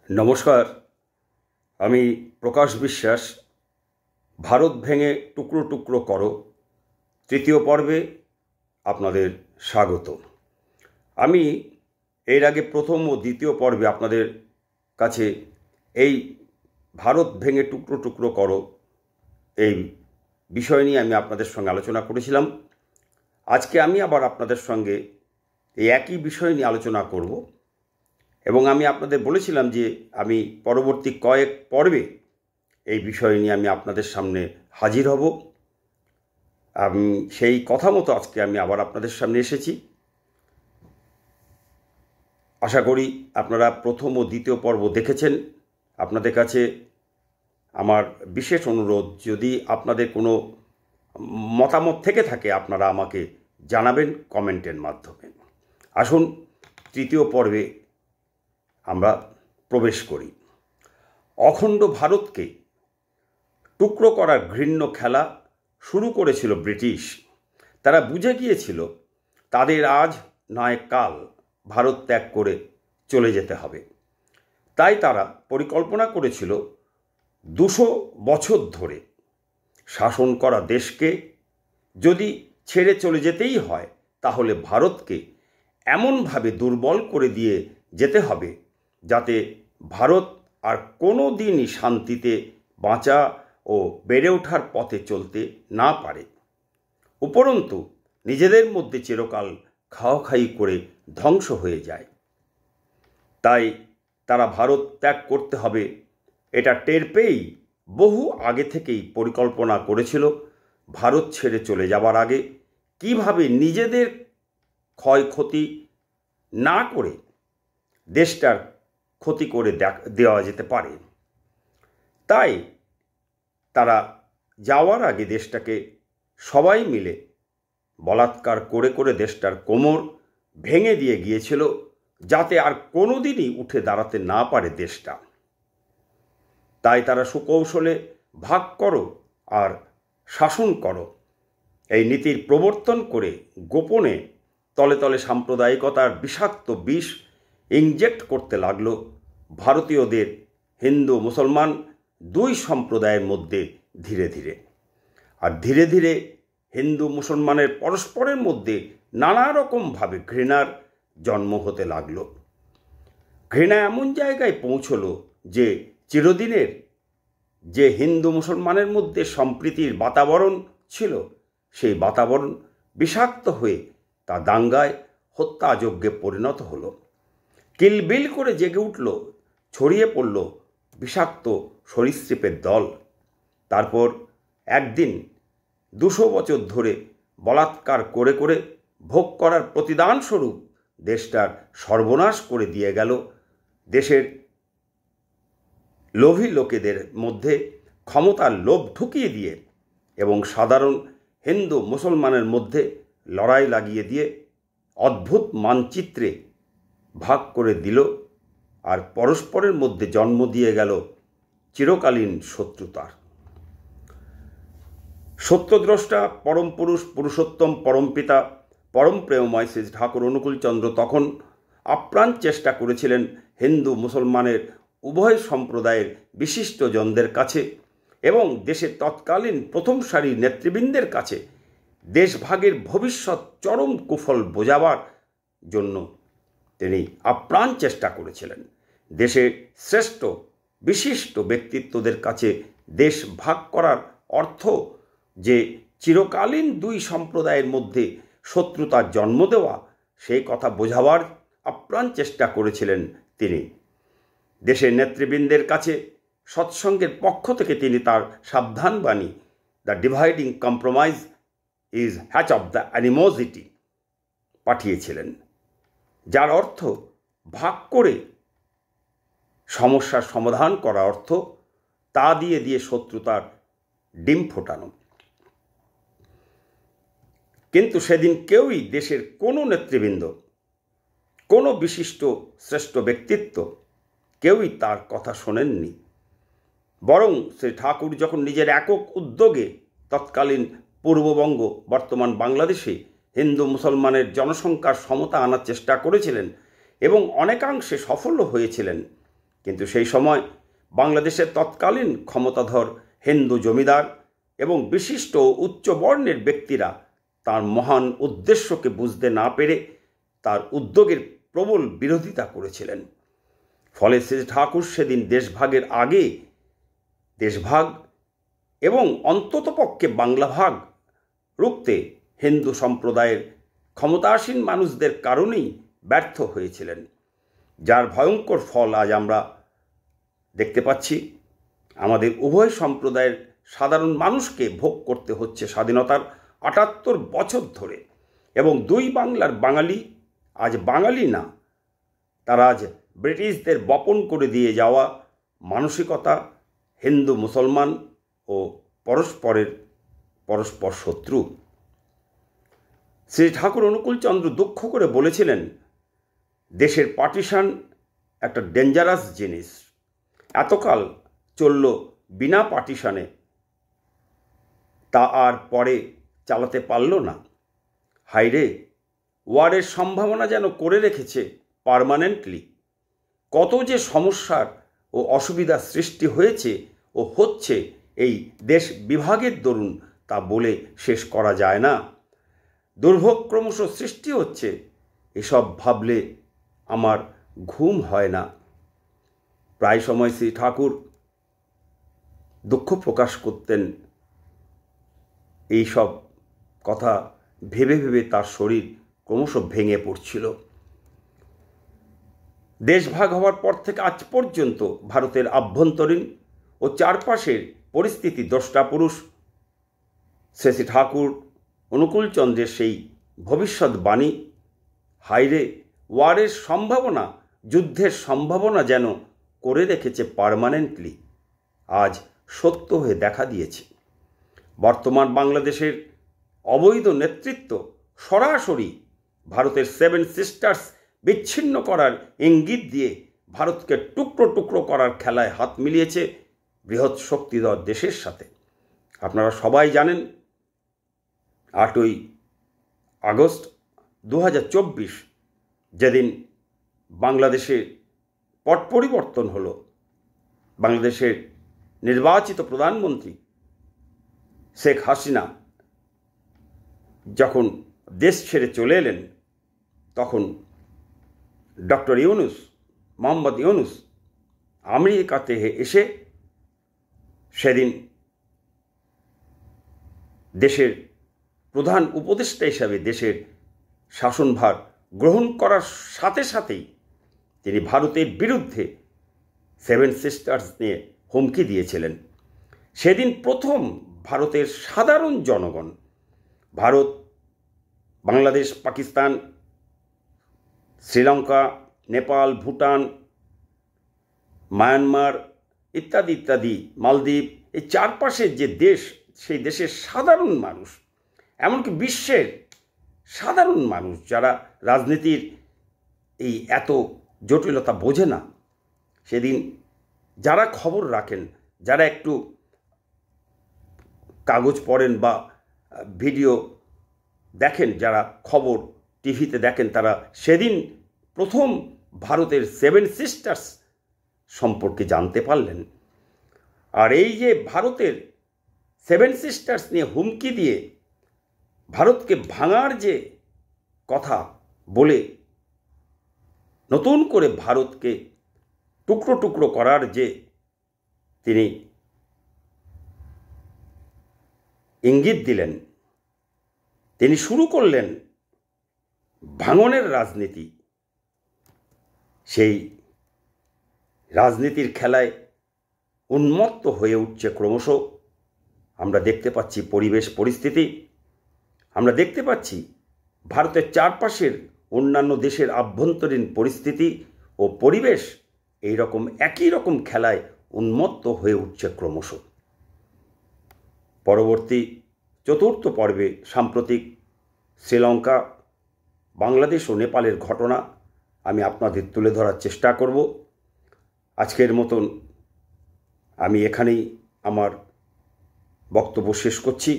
নমস্কার, আমি প্রকাশ বিশ্বাস। ভারত ভেঙে টুকরো টুকরো করো তৃতীয় পর্বে আপনাদের স্বাগত। আমি এর আগে প্রথম ও দ্বিতীয় পর্বে আপনাদের কাছে এই ভারত ভেঙে টুকরো টুকরো করো এই বিষয় নিয়ে আমি আপনাদের সঙ্গে আলোচনা করেছিলাম। আজকে আমি আবার আপনাদের সঙ্গে এই একই বিষয় নিয়ে আলোচনা করব এবং আমি আপনাদের বলেছিলাম যে আমি পরবর্তী কয়েক পর্বে এই বিষয় নিয়ে আমি আপনাদের সামনে হাজির হব। আমি সেই কথা মতো আজকে আমি আবার আপনাদের সামনে এসেছি। আশা করি আপনারা প্রথম ও দ্বিতীয় পর্ব দেখেছেন। আপনাদের কাছে আমার বিশেষ অনুরোধ, যদি আপনাদের কোনো মতামত থেকে থাকে আপনারা আমাকে জানাবেন কমেন্টের মাধ্যমে। আসুন তৃতীয় পর্বে আমরা প্রবেশ করি। অখণ্ড ভারতকে টুকরো করার ঘৃণ্য খেলা শুরু করেছিল ব্রিটিশ। তারা বুঝে গিয়েছিল তাদের আজ নয় কাল ভারত ত্যাগ করে চলে যেতে হবে। তাই তারা পরিকল্পনা করেছিল 200 বছর ধরে শাসন করা দেশকে যদি ছেড়ে চলে যেতেই হয়, তাহলে ভারতকে এমনভাবে দুর্বল করে দিয়ে যেতে হবে যাতে ভারত আর কোনো দিনই শান্তিতে বাঁচা ও বেড়ে ওঠার পথে চলতে না পারে, উপরন্তু নিজেদের মধ্যে চিরকাল খাওয়াখাই করে ধ্বংস হয়ে যায়। তাই তারা ভারত ত্যাগ করতে হবে এটা টের পেয়েই বহু আগে থেকেই পরিকল্পনা করেছিল ভারত ছেড়ে চলে যাবার আগে কিভাবে নিজেদের ক্ষয়ক্ষতি না করে দেশটার ক্ষতি করে দেওয়া যেতে পারে। তাই তারা যাওয়ার আগে দেশটাকে সবাই মিলে বলাৎকার করে করে দেশটার কোমর ভেঙে দিয়ে গিয়েছিল, যাতে আর কোনো দিনই উঠে দাঁড়াতে না পারে দেশটা। তাই তারা সুকৌশলে ভাগ করো আর শাসন করো এই নীতির প্রবর্তন করে গোপনে তলে তলে সাম্প্রদায়িকতার বিষাক্ত বিষ ইনজেক্ট করতে লাগলো ভারতীয়দের হিন্দু মুসলমান দুই সম্প্রদায়ের মধ্যে ধীরে ধীরে। আর ধীরে ধীরে হিন্দু মুসলমানের পরস্পরের মধ্যে নানা রকমভাবে ঘৃণার জন্ম হতে লাগলো। ঘৃণা এমন জায়গায় পৌঁছলো যে চিরদিনের যে হিন্দু মুসলমানের মধ্যে সম্প্রীতির বাতাবরণ ছিল, সেই বাতাবরণ বিষাক্ত হয়ে তা দাঙ্গায় হত্যাযজ্ঞে পরিণত হলো। কিলবিল করে জেগে উঠল, ছড়িয়ে পড়ল বিষাক্ত সরীসৃপের দল। তারপর একদিন 200 বছর ধরে বলাৎকার করে করে ভোগ করার প্রতিদান স্বরূপ দেশটার সর্বনাশ করে দিয়ে গেল। দেশের লোভী লোকেদের মধ্যে ক্ষমতার লোভ ঢুকিয়ে দিয়ে এবং সাধারণ হিন্দু মুসলমানের মধ্যে লড়াই লাগিয়ে দিয়ে অদ্ভুত মানচিত্রে ভাগ করে দিল আর পরস্পরের মধ্যে জন্ম দিয়ে গেল চিরকালীন শত্রুতার। সত্যদ্রষ্টা পরম পুরুষ পুরুষোত্তম পরমপিতা পরম প্রেমময় শ্রী ঠাকুর অনুকূলচন্দ্র তখন আপ্রাণ চেষ্টা করেছিলেন হিন্দু মুসলমানের উভয় সম্প্রদায়ের বিশিষ্ট জনদের কাছে এবং দেশের তৎকালীন প্রথম সারির নেতৃবৃন্দের কাছে দেশভাগের ভবিষ্যৎ চরম কুফল বোঝাবার জন্য তিনি আপ্রাণ চেষ্টা করেছিলেন। দেশের শ্রেষ্ঠ বিশিষ্ট ব্যক্তিত্বদের কাছে দেশ ভাগ করার অর্থ যে চিরকালীন দুই সম্প্রদায়ের মধ্যে শত্রুতার জন্ম দেওয়া, সেই কথা বোঝাবার আপ্রাণ চেষ্টা করেছিলেন তিনি। দেশের নেতৃবৃন্দের কাছে সৎসঙ্গের পক্ষ থেকে তিনি তার সাবধান বাণী the dividing compromise is hatch of the animosity পাঠিয়েছিলেন, যার অর্থ ভাগ করে সমস্যার সমাধান করা অর্থ তা দিয়ে দিয়ে শত্রুতার ডিম ফোটানো। কিন্তু সেদিন কেউই দেশের কোনো নেতৃবৃন্দ, কোনো বিশিষ্ট শ্রেষ্ঠ ব্যক্তিত্ব কেউই তার কথা শোনেননি। বরং শ্রী ঠাকুর যখন নিজের একক উদ্যোগে তৎকালীন পূর্ববঙ্গ বর্তমান বাংলাদেশে হিন্দু মুসলমানের জনসংখ্যার সমতা আনার চেষ্টা করেছিলেন এবং অনেকাংশে সফলও হয়েছিলেন, কিন্তু সেই সময় বাংলাদেশের তৎকালীন ক্ষমতাধর হিন্দু জমিদার এবং বিশিষ্ট উচ্চ বর্ণের ব্যক্তিরা তার মহান উদ্দেশ্যকে বুঝতে না পেরে তার উদ্যোগের প্রবল বিরোধিতা করেছিলেন। ফলে শ্রী ঠাকুর সেদিন দেশভাগের আগে দেশভাগ এবং অন্ততপক্ষে বাংলা ভাগ রুখতে হিন্দু সম্প্রদায়ের ক্ষমতাসীন মানুষদের কারণেই ব্যর্থ হয়েছিলেন, যার ভয়ঙ্কর ফল আজ আমরা দেখতে পাচ্ছি। আমাদের উভয় সম্প্রদায়ের সাধারণ মানুষকে ভোগ করতে হচ্ছে স্বাধীনতার ৭৮ বছর ধরে, এবং দুই বাংলার বাঙালি আজ বাঙালি না, তারা আজ ব্রিটিশদের বপন করে দিয়ে যাওয়া মানসিকতা, হিন্দু মুসলমান ও পরস্পর শত্রু। শ্রী ঠাকুর অনুকূলচন্দ্র দুঃখ করে বলেছিলেন, দেশের পার্টিশন একটা ডেঞ্জারাস জিনিস, এতকাল চলল বিনা পার্টিশনে, তা আর পরে চালাতে পারল না। হাইরে, ওয়ারের সম্ভাবনা যেন করে রেখেছে পার্মানেন্টলি। কত যে সমস্যার ও অসুবিধার সৃষ্টি হয়েছে ও হচ্ছে এই দেশ বিভাগের দরুন তা বলে শেষ করা যায় না। দুর্ভোগ ক্রমশ সৃষ্টি হচ্ছে, এসব ভাবলে আমার ঘুম হয় না। প্রায় সময় শ্রী ঠাকুর দুঃখ প্রকাশ করতেন। এই সব কথা ভেবে ভেবে তার শরীর ক্রমশ ভেঙে পড়ছিল। দেশভাগ হওয়ার পর থেকে আজ পর্যন্ত ভারতের আভ্যন্তরীণ ও চারপাশের পরিস্থিতি দ্রষ্টা পুরুষ শ্রী ঠাকুর অনুকূলচন্দ্রের সেই ভবিষ্যৎবাণী, হাইরে, ওয়ারের সম্ভাবনা, যুদ্ধের সম্ভাবনা যেন করে রেখেছে পার্মানেন্টলি, আজ সত্য হয়ে দেখা দিয়েছে। বর্তমান বাংলাদেশের অবৈধ নেতৃত্ব সরাসরি ভারতের 7 সিস্টার্স বিচ্ছিন্ন করার ইঙ্গিত দিয়ে ভারতকে টুকরো টুকরো করার খেলায় হাত মিলিয়েছে বৃহৎ শক্তিধর দেশের সাথে। আপনারা সবাই জানেন, 8ই আগস্ট 2024 যেদিন বাংলাদেশে পট পরিবর্তন হলো, বাংলাদেশের নির্বাচিত প্রধানমন্ত্রী শেখ হাসিনা যখন দেশ ছেড়ে চলে এলেন, তখন ডক্টর ইউনূস, মোহাম্মদ ইউনূস আমেরিকাতে এসে সেদিন দেশের প্রধান উপদেষ্টা হিসাবে দেশের শাসনভার গ্রহণ করার সাথে সাথেই তিনি ভারতের বিরুদ্ধে 7 সিস্টার্স নিয়ে হুমকি দিয়েছিলেন। সেদিন প্রথম ভারতের সাধারণ জনগণ, ভারত, বাংলাদেশ, পাকিস্তান, শ্রীলঙ্কা, নেপাল, ভুটান, মায়ানমার ইত্যাদি ইত্যাদি, মালদ্বীপ, এই চারপাশের যে দেশ, সেই দেশের সাধারণ মানুষ, এমনকি বিশ্বের সাধারণ মানুষ যারা রাজনীতির এই এত জটিলতা বোঝে না, সেদিন যারা খবর রাখেন, যারা একটু কাগজ পড়েন বা ভিডিও দেখেন, যারা খবর টিভিতে দেখেন, তারা সেদিন প্রথম ভারতের 7 সিস্টার্স সম্পর্কে জানতে পারলেন। আর এই যে ভারতের 7 সিস্টার্স নিয়ে হুমকি দিয়ে ভারতকে ভাঙার যে কথা বলে নতুন করে ভারতকে টুকরো টুকরো করার যে তিনি ইঙ্গিত দিলেন, তিনি শুরু করলেন ভাঙনের রাজনীতি। সেই রাজনীতির খেলায় উন্মত্ত হয়ে উঠছে ক্রমশ। আমরা দেখতে পাচ্ছি পরিবেশ পরিস্থিতি, আমরা দেখতে পাচ্ছি ভারতের চারপাশের অন্যান্য দেশের আভ্যন্তরীণ পরিস্থিতি ও পরিবেশ এই রকম একই রকম খেলায় উন্মত্ত হয়ে উঠছে ক্রমশ। পরবর্তী 4র্থ পর্বে সাম্প্রতিক শ্রীলঙ্কা, বাংলাদেশ ও নেপালের ঘটনা আমি আপনাদের তুলে ধরার চেষ্টা করব। আজকের মতন আমি এখানেই আমার বক্তব্য শেষ করছি।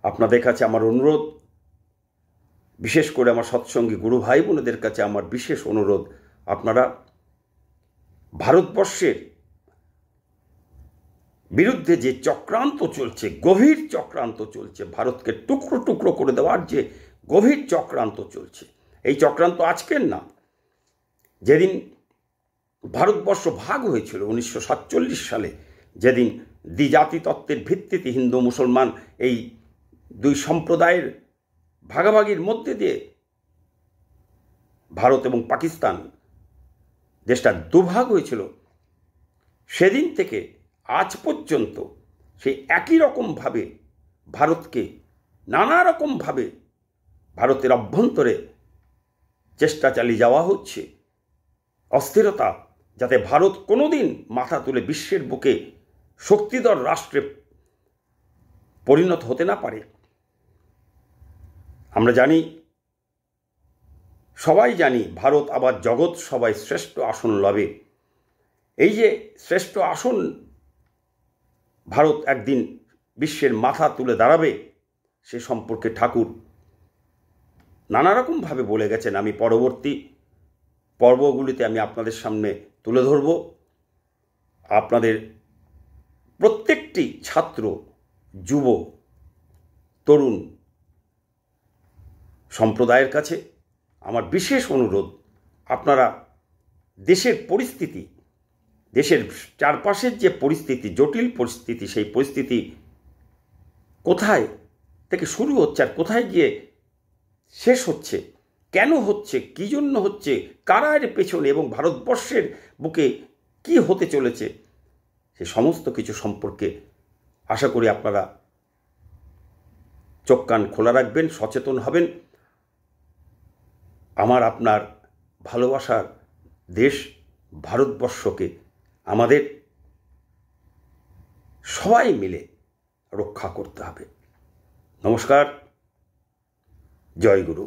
আপনাদের কাছে আমার অনুরোধ, বিশেষ করে আমার সৎসঙ্গী গুরু ভাই বোনেদের কাছে আমার বিশেষ অনুরোধ, আপনারা ভারতবর্ষের বিরুদ্ধে যে চক্রান্ত চলছে, গভীর চক্রান্ত চলছে, ভারতকে টুকরো টুকরো করে দেওয়ার যে গভীর চক্রান্ত চলছে, এই চক্রান্ত আজকের না। যেদিন ভারতবর্ষ ভাগ হয়েছিল 1947 সালে, যেদিন দ্বিজাতি তত্ত্বের ভিত্তিতে হিন্দু মুসলমান এই দুই সম্প্রদায়ের ভাগাভাগির মধ্যে দিয়ে ভারত এবং পাকিস্তান দেশটা দুভাগ হয়েছিল, সেদিন থেকে আজ পর্যন্ত সেই একই রকমভাবে ভারতকে নানা রকমভাবে ভারতের অভ্যন্তরে চেষ্টা চালিয়ে যাওয়া হচ্ছে, অস্থিরতা, যাতে ভারত কোনোদিন মাথা তুলে বিশ্বের বুকে শক্তিধর রাষ্ট্রে পরিণত হতে না পারে। আমরা জানি, সবাই জানি, ভারত আবার জগৎ সভায় শ্রেষ্ঠ আসন লবে। এই যে শ্রেষ্ঠ আসন ভারত একদিন বিশ্বের মাথা তুলে দাঁড়াবে, সে সম্পর্কে ঠাকুর নানা রকমভাবে বলে গেছেন। আমি পরবর্তী পর্বগুলিতে আমি আপনাদের সামনে তুলে ধরব। আপনাদের প্রত্যেকটি ছাত্র, যুব, তরুণ সম্প্রদায়ের কাছে আমার বিশেষ অনুরোধ, আপনারা দেশের পরিস্থিতি, দেশের চারপাশের যে পরিস্থিতি, জটিল পরিস্থিতি, সেই পরিস্থিতি কোথায় থেকে শুরু হচ্ছে আর কোথায় গিয়ে শেষ হচ্ছে, কেন হচ্ছে, কী জন্য হচ্ছে, কারা এর পেছনে, এবং ভারতবর্ষের বুকে কি হতে চলেছে, সে সমস্ত কিছু সম্পর্কে আশা করি আপনারা চোখ কান খোলা রাখবেন, সচেতন হবেন। আমার আপনার ভালোবাসার দেশ ভারতবর্ষকে আমাদের সবাই মিলে রক্ষা করতে হবে। নমস্কার, জয় গুরু।